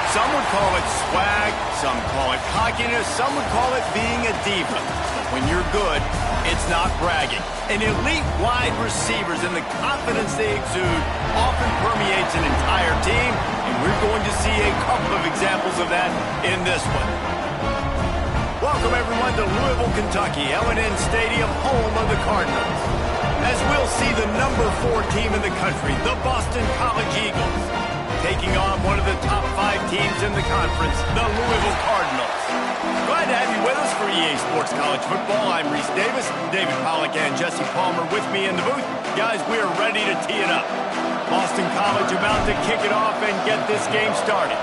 Some would call it swag, some call it cockiness, some would call it being a diva. But when you're good, it's not bragging. And elite wide receivers and the confidence they exude often permeates an entire team, and we're going to see a couple of examples of that in this one. Welcome, everyone, to Louisville, Kentucky, L&N Stadium, home of the Cardinals. As we'll see the number 4 team in the country, the Boston College Eagles, taking on one of the top 5 teams in the conference, the Louisville Cardinals. Glad to have you with us for EA Sports College Football. I'm Reese Davis, David Pollack and Jesse Palmer with me in the booth. Guys, we are ready to tee it up. Boston College about to kick it off and get this game started.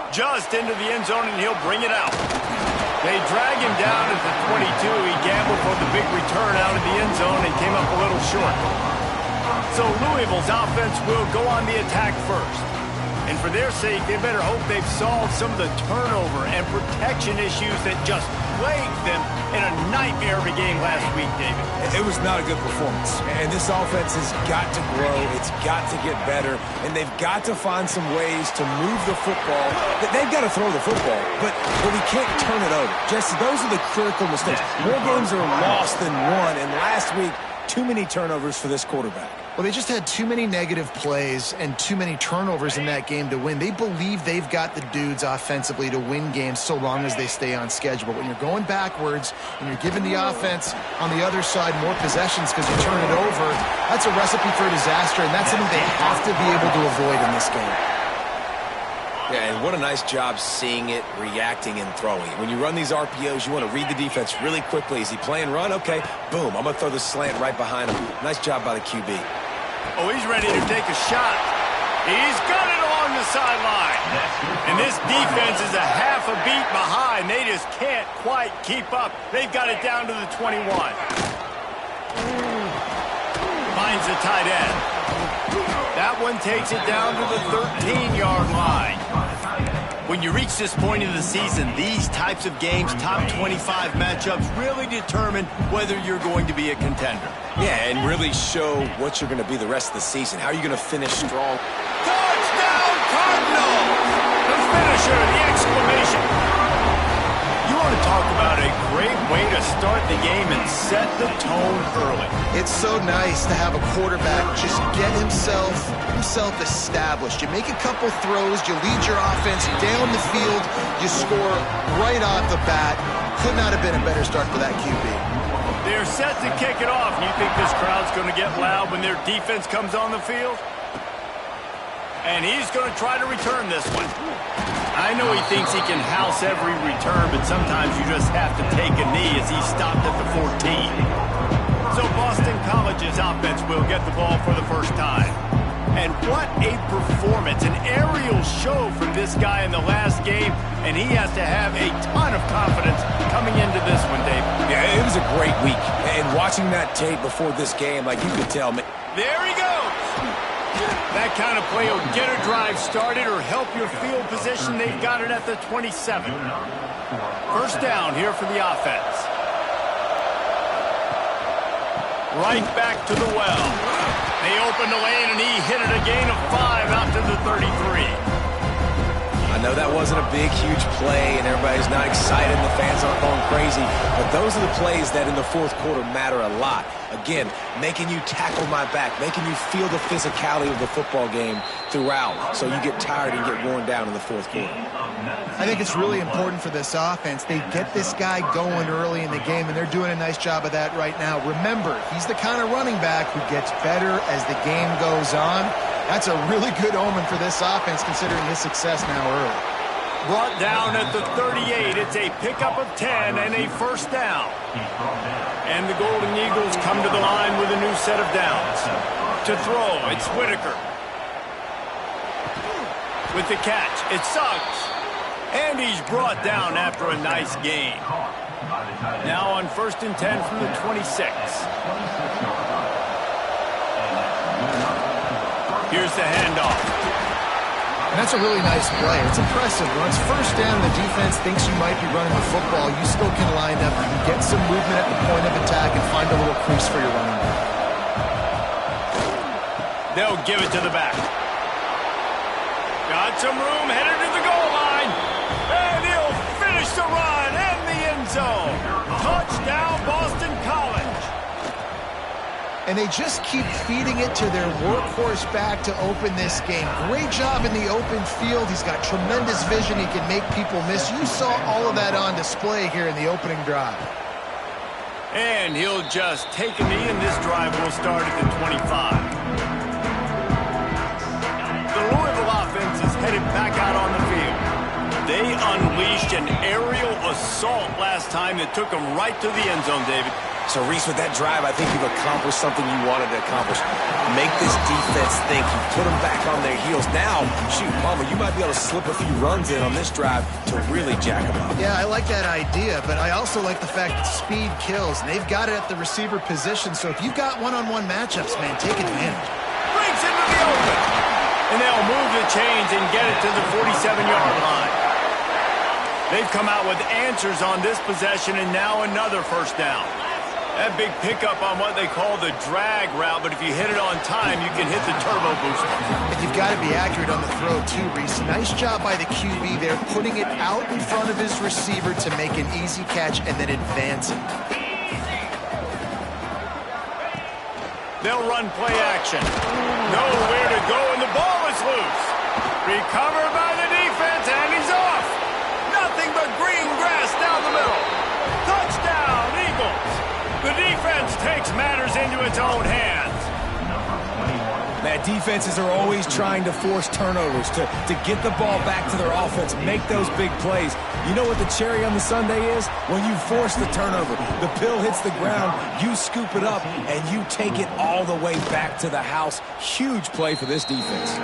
Just into the end zone, and he'll bring it out. They drag him down at the 22. He gambled for the big return out of the end zone and came up a little short. So Louisville's offense will go on the attack first. And for their sake, they better hope they've solved some of the turnover and protection issues that just plagued them in a nightmare of a game last week, David. It was not a good performance. And this offense has got to grow. It's got to get better. And they've got to find some ways to move the football. They've got to throw the football, but we can't turn it over. Jesse, those are the critical mistakes. More games are lost than won. And last week, too many turnovers for this quarterback. Well, they just had too many negative plays and too many turnovers in that game to win. They believe they've got the dudes offensively to win games so long as they stay on schedule. But when you're going backwards and you're giving the offense on the other side more possessions because you turn it over, that's a recipe for disaster, and that's something they have to be able to avoid in this game. Yeah, and what a nice job seeing it, reacting, and throwing it. When you run these RPOs, you want to read the defense really quickly. Is he playing run? Okay, boom, I'm going to throw the slant right behind him. Nice job by the QB. Oh, he's ready to take a shot. He's got it along the sideline. And this defense is a half a beat behind. They just can't quite keep up. They've got it down to the 21. Finds the tight end. That one takes it down to the 13-yard line. When you reach this point in the season, these types of games, top 25 matchups, really determine whether you're going to be a contender. Yeah, and really show what you're going to be the rest of the season. How are you going to finish strong? Touchdown, Cardinals! The finisher, the exclamation. You want to talk about a great way to start the game and set the tone early. It's so nice to have a quarterback just get himself established. You make a couple throws, you lead your offense down the field, you score right off the bat. Could not have been a better start for that QB. They're set to kick it off. You think this crowd's going to get loud when their defense comes on the field? And he's going to try to return this one. I know he thinks he can house every return, but sometimes you just have to take a knee as he stopped at the 14. So Boston College's offense will get the ball for the first time. And what a performance, an aerial show from this guy in the last game, and he has to have a ton of confidence coming into this one, Dave. Yeah, it was a great week. And watching that tape before this game, like you could tell me. There he goes. That kind of play will get a drive started or help your field position. They've got it at the 27. First down here for the offense. Right back to the well. They opened the lane, and he hit it a gain of 5 out to the 33. I know that wasn't a big, huge play, and everybody's not excited, and the fans aren't going crazy, but those are the plays that in the fourth quarter matter a lot. Again, making you tackle my back, making you feel the physicality of the football game throughout, so you get tired and get worn down in the fourth quarter. I think it's really important for this offense. They get this guy going early in the game, and they're doing a nice job of that right now. Remember, he's the kind of running back who gets better as the game goes on. That's a really good omen for this offense, considering his success now early. Brought down at the 38. It's a pickup of 10 and a first down. And the Golden Eagles come to the line with a new set of downs. To throw, it's Whitaker. With the catch, it's Suggs. And he's brought down after a nice gain. Now on 1st and 10 from the 26. Here's the handoff. And that's a really nice play. It's impressive. When it's first down, the defense thinks you might be running the football. You still can line up. You can get some movement at the point of attack and find a little crease for your running back. They'll give it to the back. Got some room, headed to the goal line. And he'll finish the run and the end zone. Touchdown, Boston College. And they just keep feeding it to their workhorse back to open this game. Great job in the open field. He's got tremendous vision. He can make people miss. You saw all of that on display here in the opening drive. And he'll just take a knee, and this drive will start at the 25. The Louisville offense is headed back out on the field. They unleashed an aerial assault last time that took them right to the end zone, David. So, Reese, with that drive, I think you've accomplished something you wanted to accomplish. Make this defense think. You put them back on their heels. Now, shoot, Palmer, you might be able to slip a few runs in on this drive to really jack them up. Yeah, I like that idea, but I also like the fact that speed kills. And they've got it at the receiver position, so if you've got one-on-one matchups, man, take advantage. Breaks into the open. And they'll move the chains and get it to the 47-yard line. They've come out with answers on this possession, and now another first down. That big pickup on what they call the drag route, but if you hit it on time, you can hit the turbo booster. And you've got to be accurate on the throw, too, Reese. Nice job by the QB there, putting it out in front of his receiver to make an easy catch and then advance it. They'll run play action. Nowhere to go, and the ball is loose. Recovered by the defense, and he's off. Nothing but green grass down the middle. Touchdown, Eagles. The defense takes matters into its own hands. Man, defenses are always trying to force turnovers, to get the ball back to their offense, make those big plays. You know what the cherry on the sundae is? When you force the turnover, the pill hits the ground, you scoop it up, and you take it all the way back to the house. Huge play for this defense.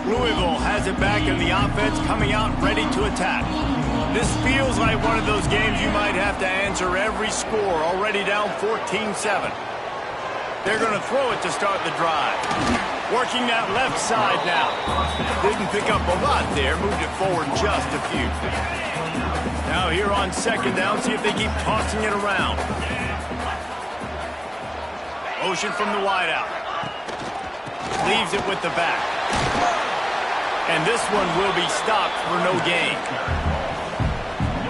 Louisville has it back, and the offense coming out ready to attack. This feels like one of those games you might have to answer every score, already down 14-7. They're going to throw it to start the drive. Working that left side now. Didn't pick up a lot there, moved it forward just a few. Now here on second down, see if they keep tossing it around. Motion from the wideout. Leaves it with the back. And this one will be stopped for no gain.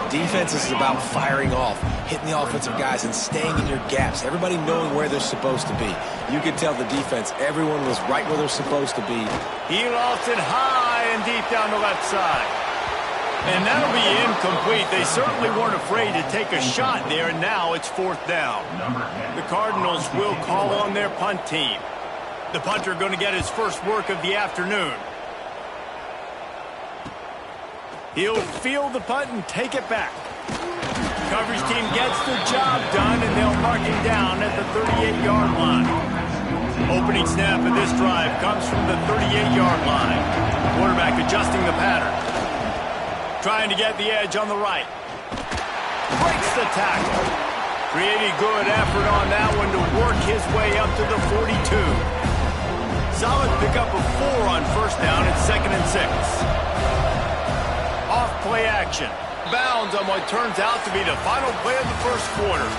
Defense is about firing off, hitting the offensive guys and staying in your gaps. Everybody knowing where they're supposed to be. You could tell the defense, everyone was right where they're supposed to be. He lost it high and deep down the left side. And that'll be incomplete. They certainly weren't afraid to take a shot there, and now it's fourth down. The Cardinals will call on their punt team. The punter going to get his first work of the afternoon. He'll field the punt and take it back. Coverage team gets the job done, and they'll mark him down at the 38-yard line. Opening snap of this drive comes from the 38-yard line. Quarterback adjusting the pattern. Trying to get the edge on the right. Breaks the tackle. Pretty good effort on that one to work his way up to the 42. Solid pickup of 4 on first down at 2nd and 6. Off play action. Bounds on what turns out to be the final play of the first quarter.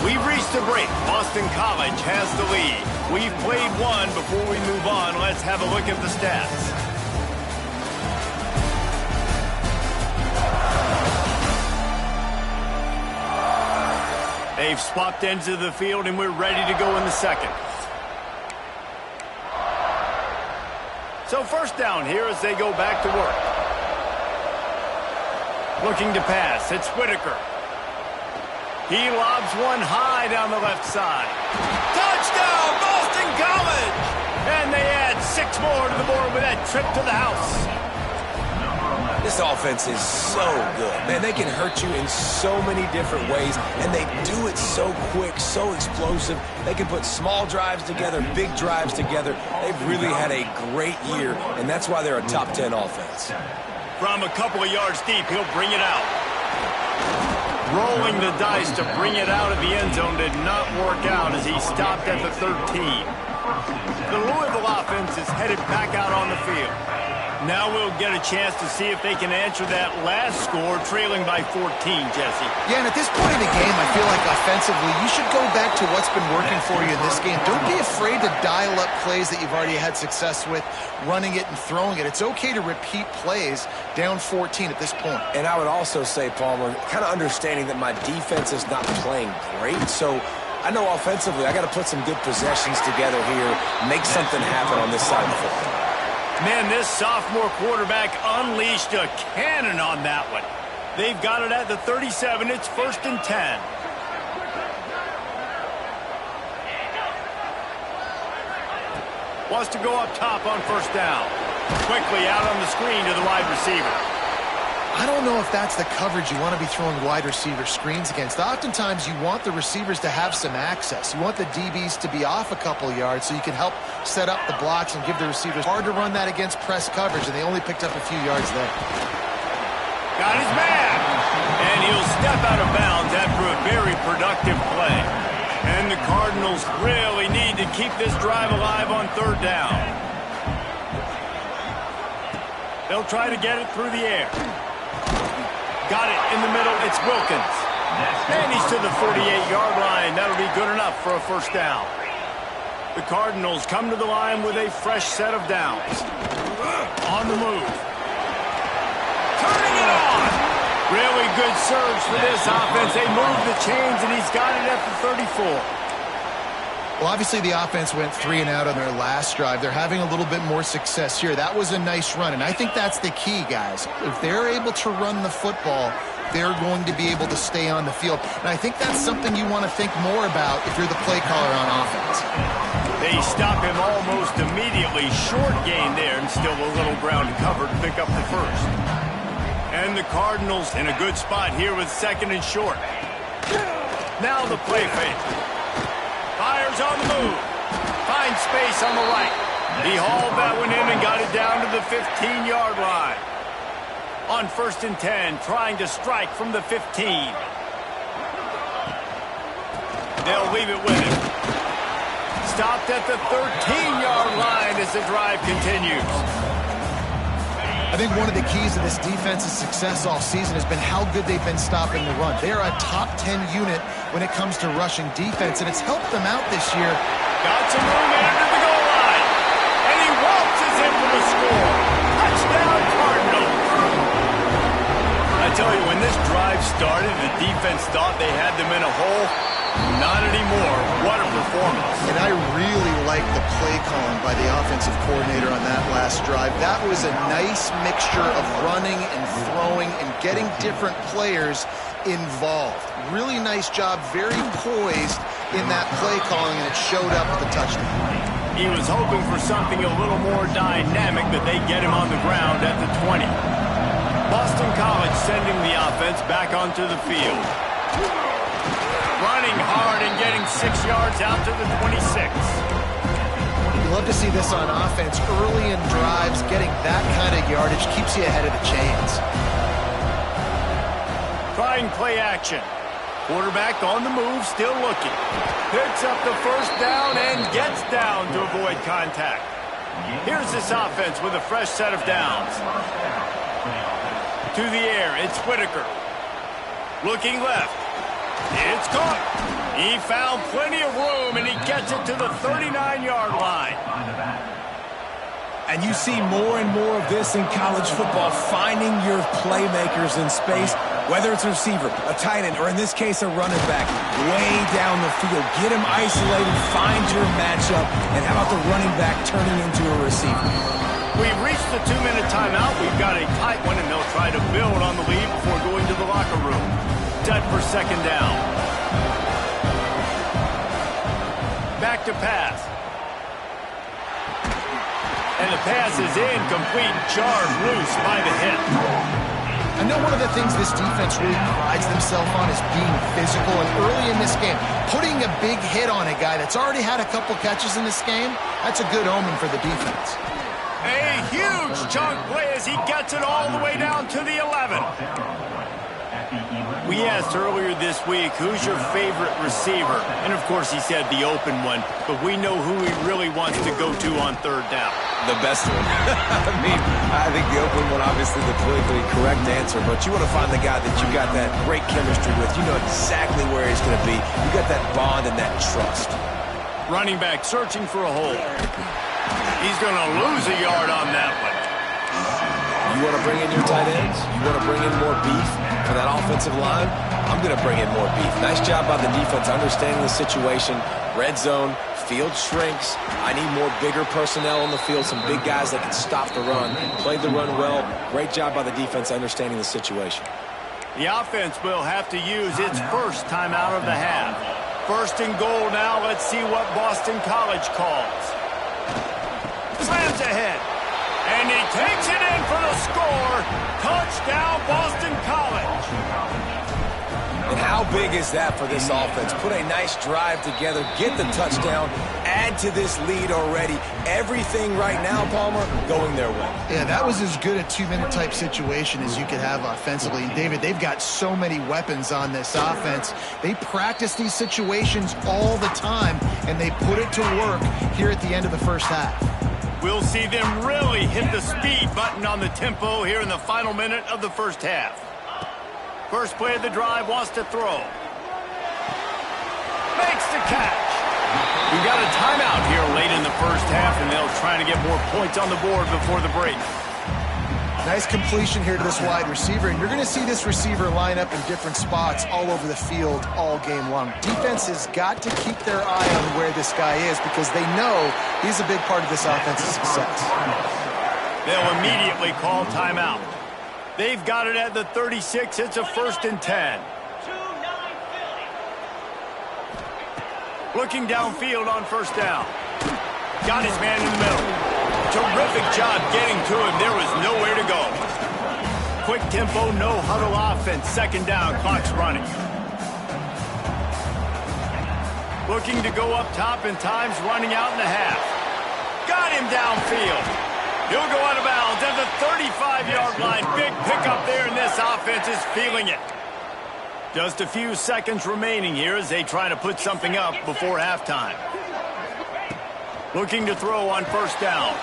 We've reached a break. Boston College has the lead. We've played one. Before we move on, let's have a look at the stats. They've swapped ends of the field, and we're ready to go in the second. So first down here as they go back to work. Looking to pass. It's Whitaker. He lobs one high down the left side. Touchdown, Boston College! And they add 6 more to the board with that trip to the house. This offense is so good. Man, they can hurt you in so many different ways, and they do it so quick, so explosive. They can put small drives together, big drives together. They've really had a great year, and that's why they're a top 10 offense. From a couple of yards deep, he'll bring it out. Rolling the dice to bring it out of the end zone did not work out as he stopped at the 13. The Louisville offense is headed back out on the field. Now we'll get a chance to see if they can answer that last score, trailing by 14, Jesse. Yeah, and at this point in the game, I feel like offensively, you should go back to what's been working for you in this game. Don't be afraid to dial up plays that you've already had success with, running it and throwing it. It's okay to repeat plays down 14 at this point. And I would also say, Palmer, kind of understanding that my defense is not playing great, so I know offensively I got to put some good possessions together here, make something happen on this side of the football. Man, this sophomore quarterback unleashed a cannon on that one. They've got it at the 37. It's 1st and 10. Wants to go up top on 1st down. Quickly out on the screen to the wide receiver. I don't know if that's the coverage you want to be throwing wide receiver screens against. Oftentimes, you want the receivers to have some access. You want the DBs to be off a couple yards so you can help set up the blocks and give the receivers. Hard to run that against press coverage, and they only picked up a few yards there. Got his man. And he'll step out of bounds after a very productive play. And the Cardinals really need to keep this drive alive on 3rd down. They'll try to get it through the air. Got it in the middle. It's Wilkins. And he's to the 48-yard line. That'll be good enough for a 1st down. The Cardinals come to the line with a fresh set of downs. On the move. Turning it on. Really good surge for this offense. They move the chains, and he's got it at the 34. Well, obviously the offense went 3 and out on their last drive. They're having a little bit more success here. That was a nice run, and I think that's the key, guys. If they're able to run the football, they're going to be able to stay on the field. And I think that's something you want to think more about if you're the play caller on offense. They stop him almost immediately. Short gain there, and still a little ground covered to pick up the 1st. And the Cardinals in a good spot here with 2nd and short. Now the play fake. Fires on the move. Finds space on the right. He hauled that one in and got it down to the 15-yard line. On 1st and 10, trying to strike from the 15. They'll leave it with him. Stopped at the 13-yard line as the drive continues. I think one of the keys to this defense's success all season has been how good they've been stopping the run. They are a top 10 unit when it comes to rushing defense, and it's helped them out this year. Got some room after the goal line. And he waltzes in for the score. Touchdown, Cardinals. I tell you, when this drive started, the defense thought they had them in a hole. Not anymore. What a performance. And I really like the play calling by the offensive coordinator on that last drive. That was a nice mixture of running and throwing and getting different players involved. Really nice job, very poised in that play calling, and it showed up with the touchdown. He was hoping for something a little more dynamic, that they get him on the ground at the 20. Boston College sending the offense back onto the field. Running hard and getting 6 yards out to the 26. You love to see this on offense. Early in drives, getting that kind of yardage keeps you ahead of the chains. Trying play action. Quarterback on the move, still looking. Picks up the 1st down and gets down to avoid contact. Here's this offense with a fresh set of downs. To the air, it's Whitaker. Looking left. It's caught. He found plenty of room, and he gets it to the 39-yard line. And you see more and more of this in college football, finding your playmakers in space, whether it's a receiver, a tight end, or in this case, a running back, way down the field. Get him isolated, find your matchup, and how about the running back turning into a receiver? We've reached the 2-minute timeout. We've got a tight one, and they'll try to build on the lead before going to the locker room. Set for 2nd down. Back to pass. And the pass is incomplete, jarred loose by the hip. I know one of the things this defense really prides themselves on is being physical, and early in this game, putting a big hit on a guy that's already had a couple catches in this game, that's a good omen for the defense. A huge chunk play as he gets it all the way down to the 11. We asked earlier this week, who's your favorite receiver? And, of course, he said the open one, but we know who he really wants to go to on third down. The best one. I think the open one, obviously the politically correct answer, but you want to find the guy that you got that great chemistry with. You know exactly where he's going to be. You got that bond and that trust. Running back searching for a hole. He's going to lose a yard on that one. You want to bring in your tight ends? You want to bring in more beef for that offensive line? I'm going to bring in more beef. Nice job by the defense understanding the situation. Red zone, field shrinks. I need more bigger personnel on the field, some big guys that can stop the run. Played the run well. Great job by the defense understanding the situation. The offense will have to use its first timeout of the half. First and goal now. Let's see what Boston College calls. Slams ahead. And he takes it in for the score. Touchdown, Boston College. And how big is that for this offense? Put a nice drive together, get the touchdown, add to this lead already. Everything right now, Palmer, going their way. Yeah, that was as good a two-minute type situation as you could have offensively. And David, they've got so many weapons on this offense. They practice these situations all the time, and they put it to work here at the end of the first half. We'll see them really hit the speed button on the tempo here in the final minute of the first half. First play of the drive, wants to throw. Makes the catch. We've got a timeout here late in the first half, and they'll try to get more points on the board before the break. Nice completion here to this wide receiver, and you're going to see this receiver line up in different spots all over the field all game long. Defense has got to keep their eye on where this guy is because they know he's a big part of this offensive success. They'll immediately call timeout. They've got it at the 36. It's a 1st and 10. Looking downfield on first down. Got his man in the middle. Terrific job getting to him. There was nowhere to go. Quick tempo, no huddle offense. Second down, clock's running. Looking to go up top, and time's running out in the half. Got him downfield. He'll go out of bounds at the 35-yard line. Big pickup there, and this offense is feeling it. Just a few seconds remaining here as they try to put something up before halftime. Looking to throw on first down.